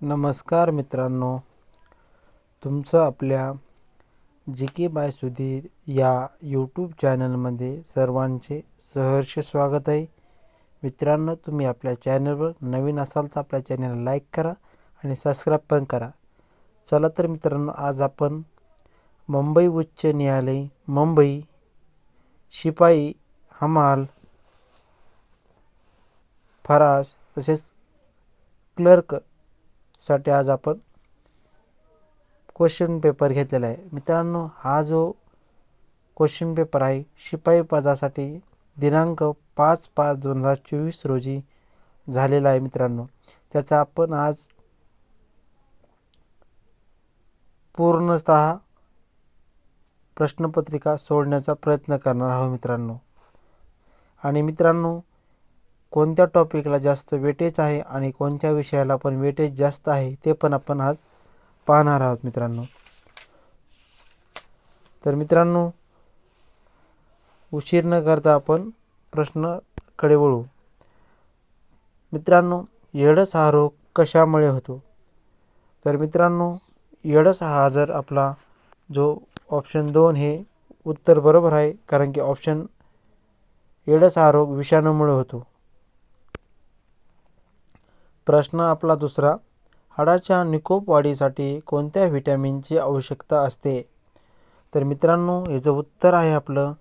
नमस्कार मित्रांनो, तुमचं आपल्या जी के बाय सुधीर या यूट्यूब चॅनलमध्ये सर्वांचे सहर्ष स्वागत आहे. मित्रांनो, तुम्ही आपल्या चॅनलवर नवीन असाल तर आपल्या चॅनलला लाईक करा आणि सबस्क्राईब पण करा. चला तर मित्रांनो, आज आपण मुंबई उच्च न्यायालय मुंबई शिपाई हमाल फराज तसेच क्लर्कसाठी आज आपण क्वेश्चन पेपर घेतलेला आहे. मित्रांनो, हा जो क्वेश्चन पेपर आहे शिपाई पदासाठी दिनांक 5/5/2024 रोजी झालेला आहे. मित्रांनो, त्याचा आपण आज पूर्णतः प्रश्नपत्रिका सोडण्याचा प्रयत्न करणार आहोत मित्रांनो. आणि मित्रांनो, कोणत्या टॉपिकला जास्त वेटेज आहे आणि कोणत्या विषयाला पण वेटेज जास्त आहे ते पण आपण आज पाहणार आहोत मित्रांनो. तर मित्रांनो, उशीर न करता आपण प्रश्नाकडे वळू. मित्रांनो, एड्स हा रोग कशामुळे होतो? तर मित्रांनो, एड्स हा जर आपला जो ऑप्शन 2 हे उत्तर बरोबर आहे, कारण की एड्स हा रोग विषाणूमुळे होतो. प्रश्न आपला दुसरा, हाडाच्या निकोप वाढीसाठी कोणत्या व्हिटॅमिनची आवश्यकता असते? तर मित्रांनो, याचं उत्तर आहे आपलं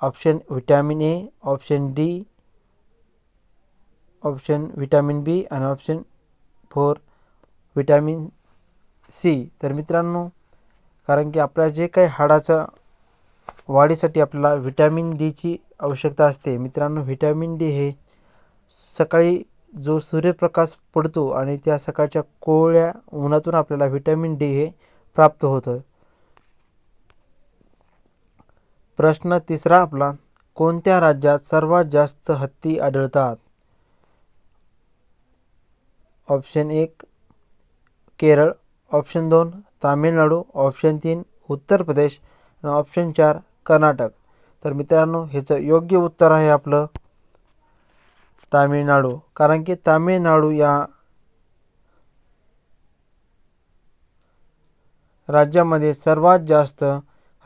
option vitamin A, option D, option vitamin B आणि ऑप्शन 4 व्हिटॅमिन सी. तर मित्रांनो, कारण की आपल्या जे काही हाडाच्या वाढीसाठी आपल्याला व्हिटॅमिन डीची आवश्यकता असते. मित्रांनो, व्हिटॅमिन डी हे सकाळी जो सूर्यप्रकाश पडतो आणि त्या सकाळच्या कोवळ्या उन्हातून आपल्याला व्हिटॅमिन डी हे प्राप्त होतं. प्रश्न तिसरा आपला, कोणत्या राज्यात सर्वात जास्त हत्ती आढळतात? Option 1 Kerala, option 2 Tamil Nadu, option 3 Uttar Pradesh आणि ऑप्शन 4 कर्नाटक. तर मित्रांनो, ह्याचं योग्य उत्तर आहे आपलं तामिळनाडू, कारण की तामिळनाडू या राज्यामध्ये सर्वात जास्त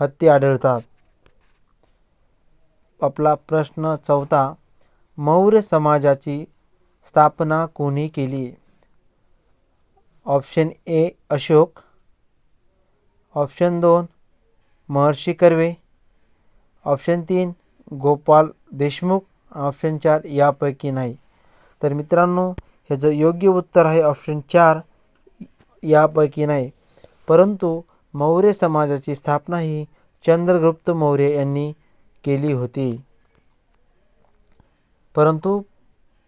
हत्ती आढळतात. आपला प्रश्न चौथा, मौर्य समाजाची स्थापना कोणी केली? Option A Ashok, option 2 Maharshi Karve, option 3 Gopal Deshmukh, option 4 यापैकी नाही. तर मित्रांनो, ह्याचं योग्य उत्तर आहे ऑप्शन 4 यापैकी नाही. परंतु मौर्य समाजाची स्थापना ही चंद्रगुप्त मौर्य यांनी केली होती. परंतु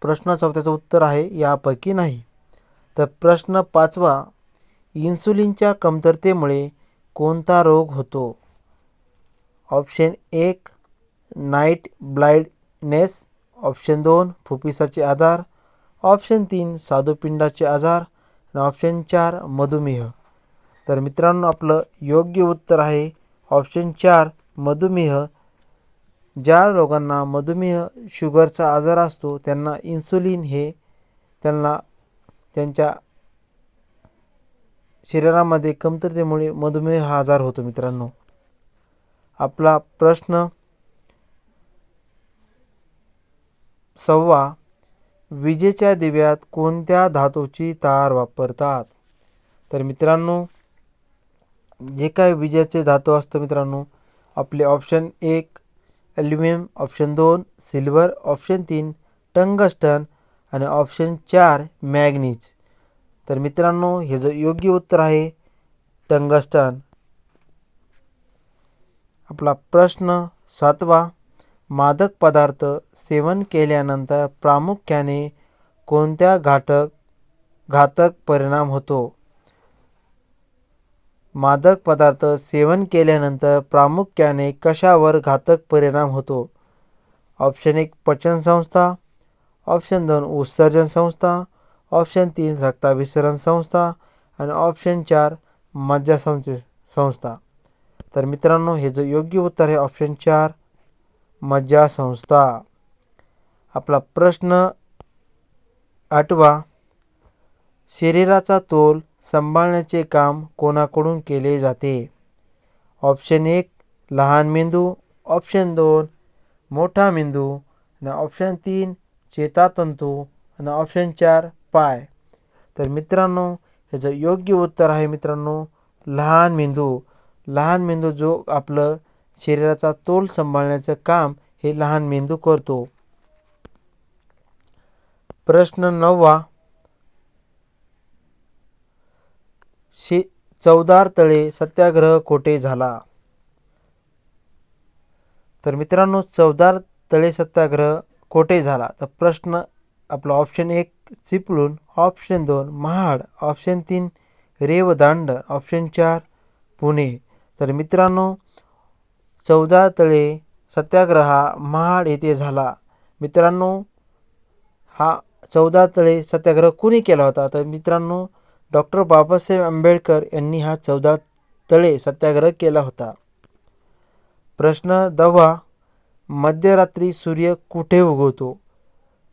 प्रश्न चौथ्याचं उत्तर आहे यापैकी नाही. तर प्रश्न पाचवा, इन्सुलिनच्या कमतरतेमुळे कोणता रोग होतो? ऑप्शन 1 नाईट ब्लाइंडनेस, ऑप्शन 2 फुफ्फुसाचे आजार, ऑप्शन 3 स्वादुपिंडाचे आजार आणि ऑप्शन 4 मधुमेह. तर मित्रांनो, आपलं योग्य उत्तर आहे ऑप्शन 4 मधुमेह. ज्या लोकांना मधुमेह शुगरचा आजार असतो त्यांना इन्सुलिन हे त्यांना त्यांच्या शरीरामध्ये कमतरतेमुळे मधुमेह हा आजार होतो मित्रांनो. आपला प्रश्न 6, विजेच्या दिव्यात कोणत्या धातूची तार वापरतात? तर मित्रांनो, जे काय विजेचे धातू असतो मित्रांनो, आपले option 1 aluminium, option 2 silver, option 3 tungsten आणि ऑप्शन 4 मॅग्नीज. तर मित्रांनो, हे जे योग्य उत्तर आहे टंगस्टन. आपला प्रश्न 7, मादक पदार्थ सेवन केल्यानंतर प्रामुख्याने कोणत्या घातक परिणाम होतो? मादक पदार्थ सेवन केल्यानंतर प्रामुख्याने कशावर घातक परिणाम होतो? ऑप्शन 1 पचन संस्था, ऑप्शन 2 उत्सर्जन संस्था, ऑप्शन 3 रक्ताभिसरण संस्था आणि ऑप्शन 4 मज्जासंस्था. तर मित्रांनो, हे जे योग्य उत्तर आहे ऑप्शन 4 मज्जासंस्था. आपला प्रश्न 8, शरीराचा तोल सांभाळण्याचे काम कोणाकडून केले जाते? ऑप्शन 1 लहान मेंदू, ऑप्शन 2 मोठा मेंदू आणि ऑप्शन 3 चेतातंतू आणि ऑप्शन 4 पाय. तर मित्रांनो ह्याचं योग्य उत्तर आहे मित्रांनो लहान मेंदू. लहान मेंदू जो आपलं शरीराचा तोल सांभाळण्याचं काम हे लहान मेंदू करतो. प्रश्न 9 चवदार तळे सत्याग्रह कोठे झाला? तर मित्रांनो चवदार तळे सत्याग्रह कोठे झाला? तर प्रश्न आपला option 1 Chiplun, option 2 Mahad, option 3 Revdanda, option 4 Pune. तर मित्रांनो चवदार तळे सत्याग्रह हा महाड येथे झाला. मित्रांनो हा चवदार तळे सत्याग्रह कुणी केला होता? तर मित्रांनो डॉक्टर बाबासाहेब आंबेडकर यांनी हा चवदार तळे सत्याग्रह केला होता. प्रश्न 10 मध्यरात्री सूर्य कुठे उगवतो?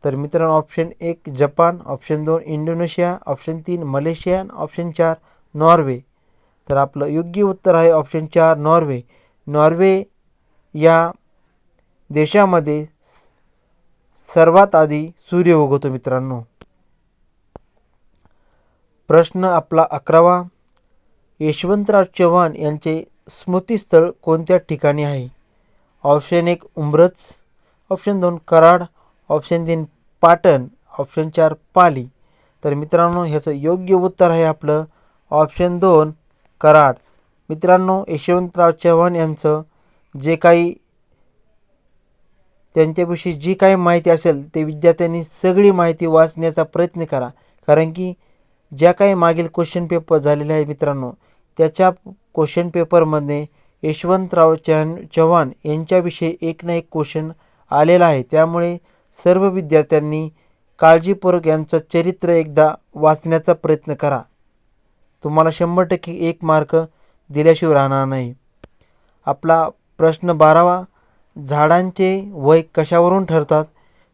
तर मित्रांनो option 1 Japan, option 2 Indonesia, option 3 Malaysia, option 4 Norway. तर आपलं योग्य उत्तर आहे ऑप्शन 4 नॉर्वे. नॉर्वे या देशामध्ये सर्वात आधी सूर्य उगवतो मित्रांनो. प्रश्न आपला 11 यशवंतराव चव्हाण यांचे स्मृतिस्थळ कोणत्या ठिकाणी आहे? Option 1 Umbraj, option 2 Karad, option 3 Patan, option 4 Pali. तर मित्रांनो ह्याचं योग्य उत्तर आहे आपलं ऑप्शन 2 कराड. मित्रांनो यशवंतराव चव्हाण यांचं जे काही त्यांच्याविषयी जी काही माहिती असेल ते विद्यार्थ्यांनी सगळी माहिती वाचण्याचा प्रयत्न करा. कारण की ज्या काही मागील क्वेश्चन पेपर झालेले आहे मित्रांनो त्याच्या क्वेश्चन पेपरमध्ये यशवंतराव चव्हाण यांच्याविषयी एक ना एक क्वेश्चन आलेला आहे. त्यामुळे सर्व विद्यार्थ्यांनी काळजीपूर्वक यांचं चरित्र एकदा वाचण्याचा प्रयत्न करा. तुम्हाला 100% 1 मार्क दिल्याशिवाय राहणार नाही. आपला प्रश्न 12 झाडांचे वय कशावरून ठरतात?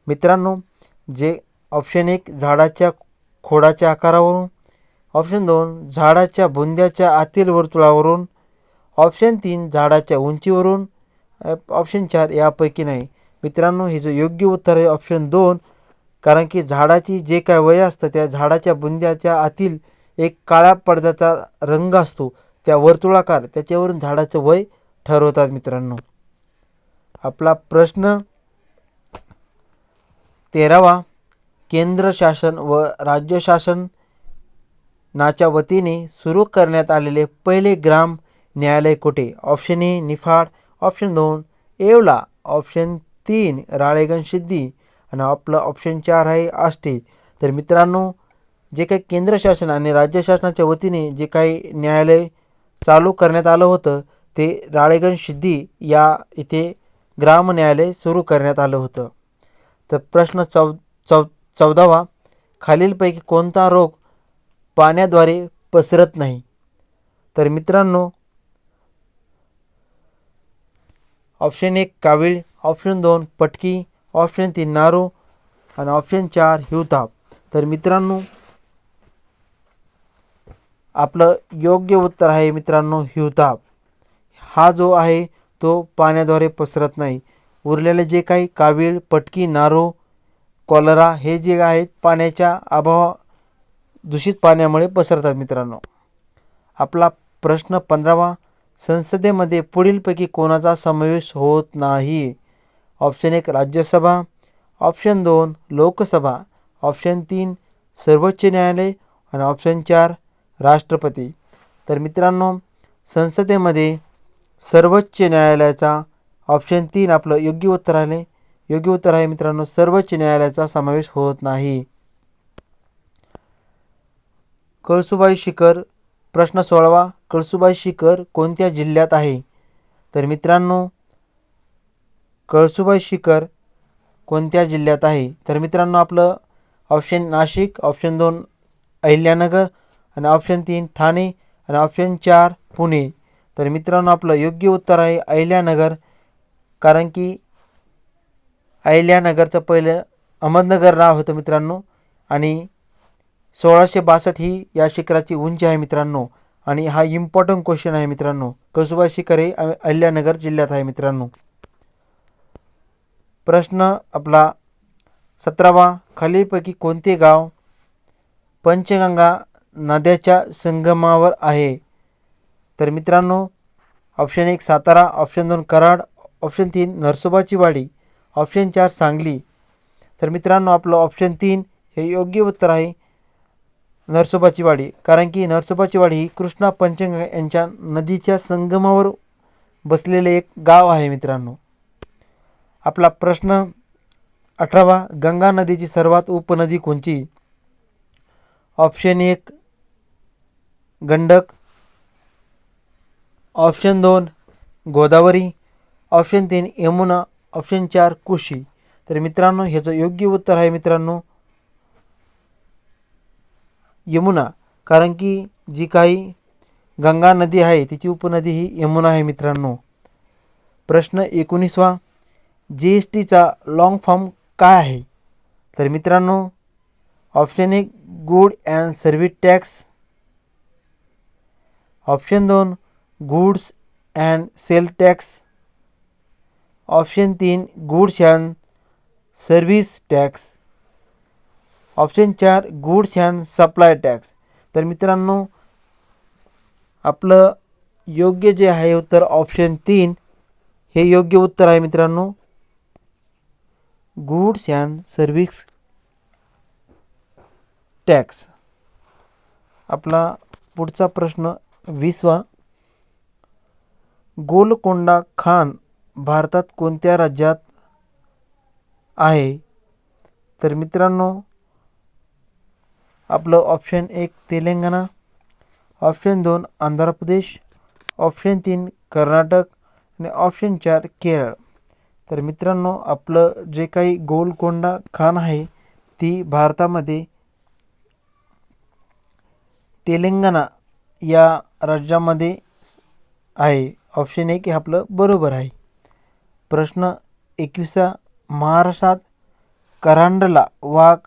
मित्रांनो जे ऑप्शन 1 झाडाच्या खोडाच्या आकारावरून, ऑप्शन 2 झाडाच्या बुंद्याच्या आतील वर्तुळावरून, ऑप्शन 3 झाडाच्या उंचीवरून, ऑप्शन 4 यापैकी नाही. मित्रांनो हे जे योग्य उत्तर आहे ऑप्शन 2. कारण की झाडाची जे काय वय असतं त्या झाडाच्या बुंद्याच्या आतील एक काळ्या पडद्याचा रंग असतो त्या वर्तुळाकार त्याच्यावरून झाडाचं वय ठरवतात मित्रांनो. आपला प्रश्न 13 केंद्र शासन व राज्य शासनाच्या वतीने सुरू करण्यात आलेले पहिले ग्राम न्यायालय कुठे? Option A Niphad, option 2 Yeola, option 3 Ralegan Siddhi आणि आपलं ऑप्शन 4 आहे आष्टी. तर मित्रांनो जे काही केंद्र शासन आणि राज्य शासनाच्या वतीने जे काही न्यायालय चालू करण्यात आलं होतं ते राळेगणसिद्धी या इथे ग्राम न्यायालय सुरू करण्यात आलं होतं. तर प्रश्न 14 खालीलपैकी कोणता रोग पाण्याद्वारे पसरत नाही? तर मित्रांनो ऑप्शन 1 कावीळ, ऑप्शन 2 पटकी, ऑप्शन 3 नारू आणि ऑप्शन 4 हिवताप. तर मित्रांनो आपलं योग्य उत्तर आहे मित्रांनो हिवताप. हा जो आहे तो पाण्याद्वारे पसरत नाही. उरलेले जे काही कावीळ, पटकी, नारू, कॉलरा हे जे आहेत पाण्याच्या दूषित पाण्यामुळे पसरतात मित्रांनो. आपला प्रश्न 15 संसदेमध्ये पुढीलपैकी कोणाचा समावेश होत नाही? Option 1 Rajya Sabha, option 2 Lok Sabha, option 3 सर्वोच्च न्यायालय आणि ऑप्शन 4 राष्ट्रपती. तर मित्रांनो संसदेमध्ये सर्वोच्च न्यायालयाचा ऑप्शन 3 आपलं योग्य उत्तर आहे. योग्य उत्तर आहे मित्रांनो सर्वोच्च न्यायालयाचा समावेश होत नाही. कळसुबाई शिखर प्रश्न 16 कळसुबाई शिखर कोणत्या जिल्ह्यात आहे? तर मित्रांनो कळसुबाई शिखर कोणत्या जिल्ह्यात आहे? तर मित्रांनो आपलं ऑप्शन नाशिक, ऑप्शन 2 अहिल्यानगर आणि ऑप्शन 3 ठाणे आणि ऑप्शन 4 पुणे. तर मित्रांनो आपलं योग्य उत्तर आहे अहिल्यानगर. कारण की अहिल्यानगरचं पहिलं अहमदनगर नाव होतं मित्रांनो आणि 1662 ही या शिखराची उंची आहे मित्रांनो. आणि हा इम्पॉर्टंट क्वेश्चन आहे मित्रांनो. कसुबा शिखर हे अहिल्यानगर जिल्ह्यात आहे मित्रांनो. प्रश्न आपला 17वा, खालीलपैकी कोणते गाव पंचगंगा नद्याच्या संगमावर आहे? तर मित्रांनो option 1 Satara, option 2 Karad, option 3 नरसोबाची वाडी, ऑप्शन 4 सांगली. तर मित्रांनो आपलं ऑप्शन 3 हे योग्य उत्तर आहे, नरसोबाची वाडी. कारण की नरसोबाची वाडी ही कृष्णा पंचगंगा यांच्या नदीच्या संगमावर बसलेले एक गाव आहे मित्रांनो. आपला प्रश्न 18वा, गंगा नदीची सर्वात उपनदी कोणती? Option 1 Gandak, option 2 Godavari, option 3 Yamuna, option 4 कुशी. तर मित्रांनो ह्याचं योग्य उत्तर आहे मित्रांनो यमुना. कारण की जी काही गंगा नदी आहे तिची उपनदी ही यमुना आहे मित्रांनो. प्रश्न 19वा, GSTचा लॉंग फॉर्म काय आहे? तर मित्रांनो option 1 good and service tax, option 2 goods and sale tax, option 3 goods and service tax, option 4 goods and supply tax. तर मित्रांनो आपलं योग्य जे आहे उत्तर ऑप्शन 3 हे योग्य उत्तर आहे मित्रांनो, गुड्स अँड सर्व्हिस टॅक्स. आपला पुढचा प्रश्न 20वा, गोलकोंडा खान भारतात कोणत्या राज्यात आहे? तर मित्रांनो आपलं option 1 Telangana, option 2 Andhra Pradesh, option 3 Karnataka आणि ऑप्शन 4 केरळ. तर मित्रांनो आपलं जे काही गोलकोंडा खान आहे ती भारतामध्ये तेलंगणा या राज्यामध्ये आहे. ऑप्शन 1 हे आपलं बरोबर आहे. प्रश्न 21वा, महाराष्ट्रात करांडला वाघ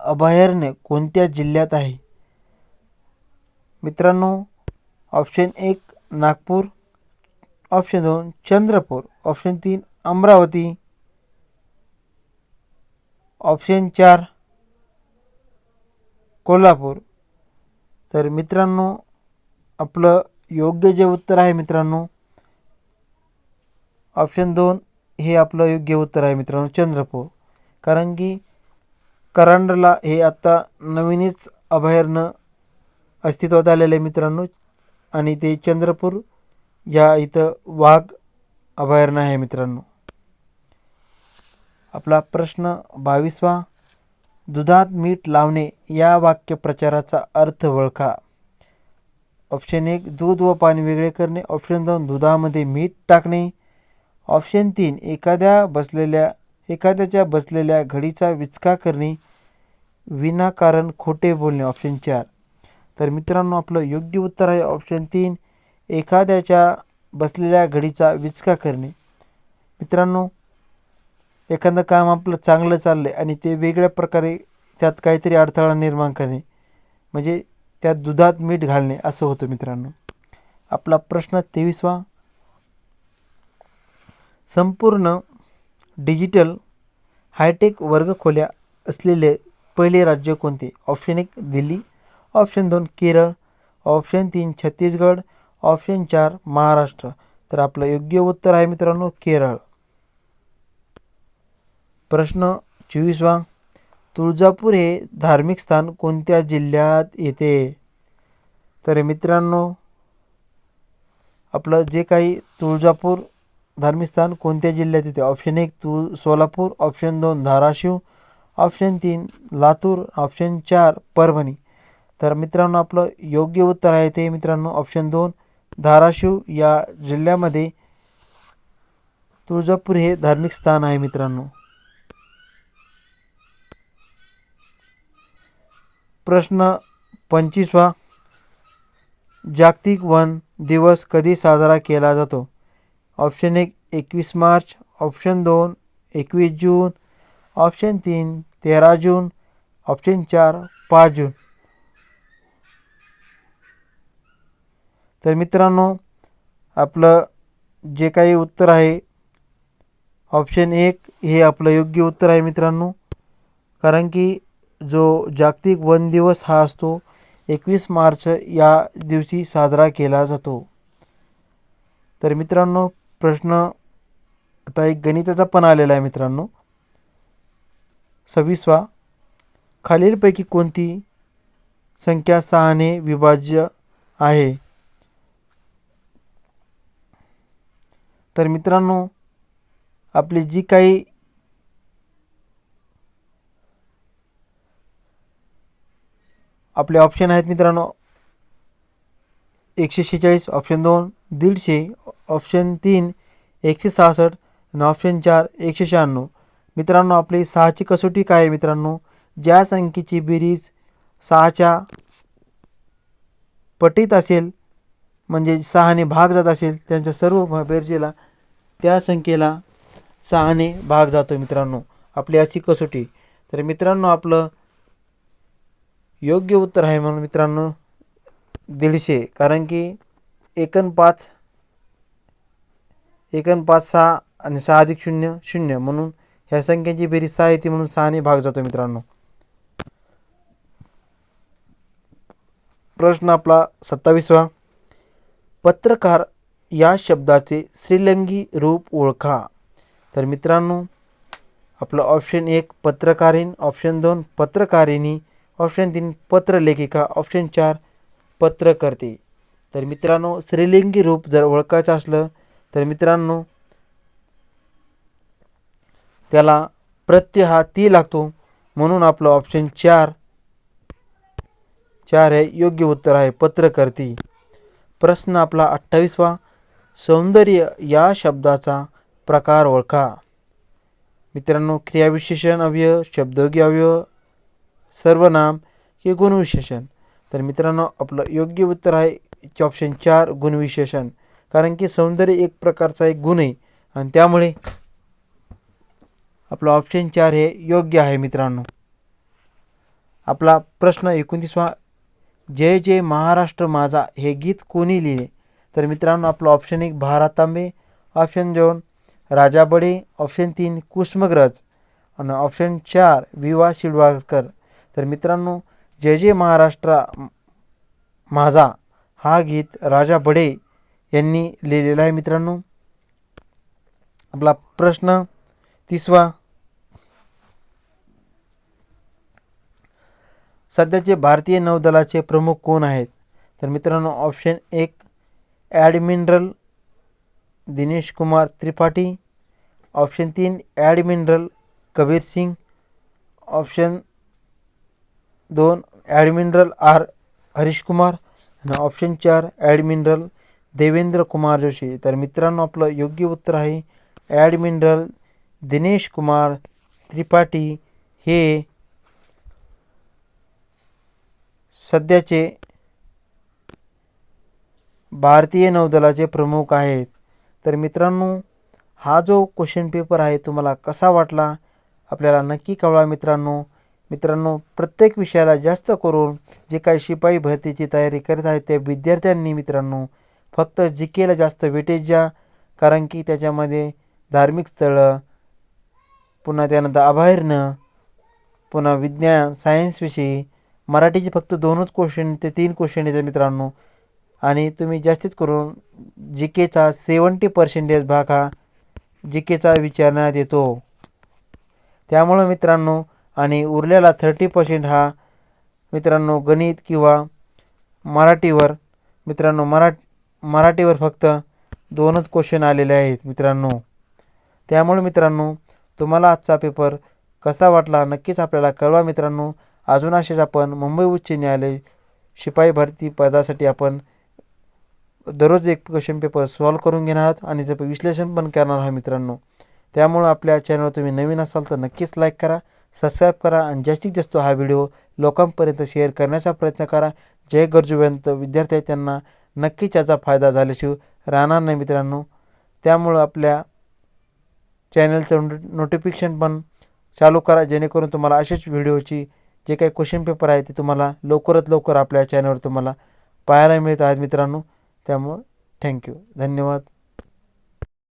अभयारण्य कोणत्या जिल्ह्यात आहे? मित्रांनो option 1 Nagpur, option 2 Chandrapur, option 3 Amravati, option 4 Kolhapur. तर मित्रांनो आपलं योग्य जे उत्तर आहे मित्रांनो ऑप्शन 2 हे आपलं योग्य उत्तर आहे मित्रांनो, चंद्रपूर. कारण की करांडला हे आत्ता नवीनच अभयारण्य अस्तित्वात आलेलं आहे मित्रांनो आणि ते चंद्रपूर या इथं वाघ अभयारण्य आहे मित्रांनो. आपला प्रश्न 22वा, दुधात मीठ लावणे या वाक्यप्रचाराचा अर्थ ओळखा. ऑप्शन 1 दूध व पाणी वेगळे करणे, ऑप्शन 2 दुधामध्ये मीठ टाकणे, ऑप्शन 3 एखाद्याच्या बसलेल्या घडीचा विचका करणे, विनाकारण खोटे बोलणे, ऑप्शन 4. तर मित्रांनो आपलं योग्य उत्तर आहे ऑप्शन 3 एखाद्याच्या बसलेल्या घडीचा विचका करणे. मित्रांनो एखादं काम आपलं चांगलं चाललं आहे आणि ते वेगळ्या प्रकारे त्यात काहीतरी अडथळा निर्माण करणे म्हणजे त्यात दुधात मीठ घालणे असं होतं मित्रांनो. आपला प्रश्न 23वा, संपूर्ण डिजिटल हायटेक वर्गखोल्या असलेले पहिले राज्य कोणते? Option 1 Delhi, option 2 Kerala, option 3 Chhattisgarh, option 4 Maharashtra. तर आपलं योग्य उत्तर आहे मित्रांनो केरळ. प्रश्न 24वा, तुळजापूर हे धार्मिक स्थान कोणत्या जिल्ह्यात येते? तर मित्रांनो आपलं जे काही तुळजापूर धार्मिक स्थान कोणत्या जिल्ह्यात येते? Option 1 Solapur, option 2 Dharashiv, option 3 Latur, option 4 Parbhani. तर मित्रांनो आपलं योग्य उत्तर आहे ते मित्रांनो ऑप्शन 2 धाराशिव या जिल्ह्यामध्ये तुळजापूर हे धार्मिक स्थान आहे मित्रांनो. प्रश्न 25वा, जागतिक वन दिवस कधी साजरा केला जातो? ऑप्शन 1 21 मार्च, ऑप्शन 2 21 जून, ऑप्शन 3 13 जून, ऑप्शन 4 5 जून. तर मित्रांनो आपलं जे काही उत्तर आहे ऑप्शन 1 हे आपलं योग्य उत्तर आहे मित्रांनो. कारण की जो जागतिक वन दिवस हा असतो 21 मार्च या दिवशी साजरा केला जातो. तर मित्रांनो प्रश्न आता एक गणिताचा पण आलेला आहे मित्रांनो. 26वा खालीलपैकी कोणती संख्या 6ने विभाज्य आहे. तर मित्रांनो आपली जी काही आपले ऑप्शन आहेत मित्रांनो 146, ऑप्शन 2 150, ऑप्शन 3 166 आणि ऑप्शन 4 196. मित्रांनो आपली 6ची कसोटी काय आहे मित्रांनो. ज्या संख्येची बेरीज 6च्या पटीत असेल म्हणजे 6ने भाग जात असेल त्यांच्या सर्व बेरजेला त्या संख्येला 6ने भाग जातो मित्रांनो. आपली अशी कसोटी. तर मित्रांनो आपलं योग्य उत्तर आहे म्हणून मित्रांनो 150. कारण की 1 आणि 5 6 आणि 6 अधिक 0 0 म्हणून ह्या संख्यांची बेरीज 6 येते म्हणून 6ने भाग जातो मित्रांनो. प्रश्न आपला 27वा पत्रकार या शब्दाचे स्त्रीलिंगी रूप ओळखा. तर मित्रांनो आपलं ऑप्शन 1 पत्रकारीण, ऑप्शन 2 पत्रकारिणी, ऑप्शन 3 पत्रलेखिका, ऑप्शन 4 पत्रकर्ते. तर मित्रांनो स्त्रीलिंगी रूप जर ओळखायचं असलं तर मित्रांनो त्याला प्रत्यय हा ती लागतो म्हणून आपलं ऑप्शन 4 हे योग्य उत्तर आहे पत्रकर्ती. प्रश्न आपला 28वा सौंदर्य या शब्दाचा प्रकार ओळखा. मित्रांनो क्रियाविशेषण अव्यय, शब्दयोगी अव्यय, सर्वनाम हे गुणविशेषण. तर मित्रांनो आपलं योग्य उत्तर आहे ऑप्शन 4 गुणविशेषण. कारण की सौंदर्य एक प्रकारचा एक गुण आहे आणि त्यामुळे आपलं ऑप्शन 4 हे योग्य आहे मित्रांनो. आपला प्रश्न 29वा जय जय महाराष्ट्र माझा हे गीत कोणी लिहिले. तर मित्रांनो आपलं ऑप्शन 1 भा. रा. तांबे, ऑप्शन 2 राजा बडे, ऑप्शन 3 कुसुमाग्रज आणि ऑप्शन 4 वि. वा. शिरवाडकर. तर मित्रांनो जय जय महाराष्ट्र माझा हा गीत राजा बडे यांनी लिहिलेला आहे मित्रांनो. आपला प्रश्न 30वा सध्याचे भारतीय नौदलाचे प्रमुख कोण आहेत. तर मित्रांनो option 1 admiral Dinesh Kumar Tripathi, option 3 admiral Kabir Singh, option 2 admiral R Harish Kumar आणि ऑप्शन 4 ॲडमिरल देवेंद्र कुमार जोशी. तर मित्रांनो आपलं योग्य उत्तर आहे ॲडमिरल दिनेश कुमार त्रिपाठी हे सध्याचे भारतीय नौदलाचे प्रमुख आहेत. तर मित्रांनो हा जो क्वेश्चन पेपर आहे तुम्हाला कसा वाटला आपल्याला नक्की कळवा मित्रांनो प्रत्येक विषयाला जास्त करून जे काही शिपाई भरतीची तयारी करत आहेत त्या विद्यार्थ्यांनी मित्रांनो फक्त जीकेला जास्त वेटेज द्या. कारण की त्याच्यामध्ये धार्मिक स्थळं, पुन्हा त्यानंतर अभयारण्य, पुन्हा विज्ञान सायन्सविषयी मराठीचे फक्त 2च क्वेश्चन ते 3 क्वेश्चन येतात मित्रांनो. आणि तुम्ही जास्तीत करून जी केचा 70% भाग हा जी केचा विचारण्यात येतो. त्यामुळं मित्रांनो आणि उरलेला 30% हा मित्रांनो गणित किंवा मराठीवर मित्रांनो मराठीवर फक्त 2च क्वेश्चन आलेले आहेत मित्रांनो. त्यामुळे मित्रांनो तुम्हाला आजचा पेपर कसा वाटला नक्कीच आपल्याला कळवा मित्रांनो. अजून असेच आपण मुंबई उच्च न्यायालय शिपाई भरती पदासाठी आपण दररोज एक क्वेश्चन पेपर सॉल्व करून घेणार आहोत आणि त्याचं विश्लेषण पण करणार आहोत मित्रांनो. त्यामुळे आपल्या चॅनलवर तुम्ही नवीन असाल तर नक्कीच लाईक करा, सबस्क्राईब करा आणि जास्तीत जास्त हा व्हिडिओ लोकांपर्यंत शेअर करण्याचा प्रयत्न करा. जे गरजूवंत विद्यार्थी आहेत त्यांना नक्कीच याचा फायदा झाल्याशिवाय राहणार नाही मित्रांनो. त्यामुळं आपल्या चॅनलचं नोटिफिकेशन पण चालू करा जेणेकरून तुम्हाला असेच व्हिडिओची जे काही क्वेश्चन पेपर आहे ते तुम्हाला लवकरात लवकर आपल्या चॅनलवर तुम्हाला पाहायला मिळत आहेत मित्रांनो. त्यामुळं थँक्यू, धन्यवाद.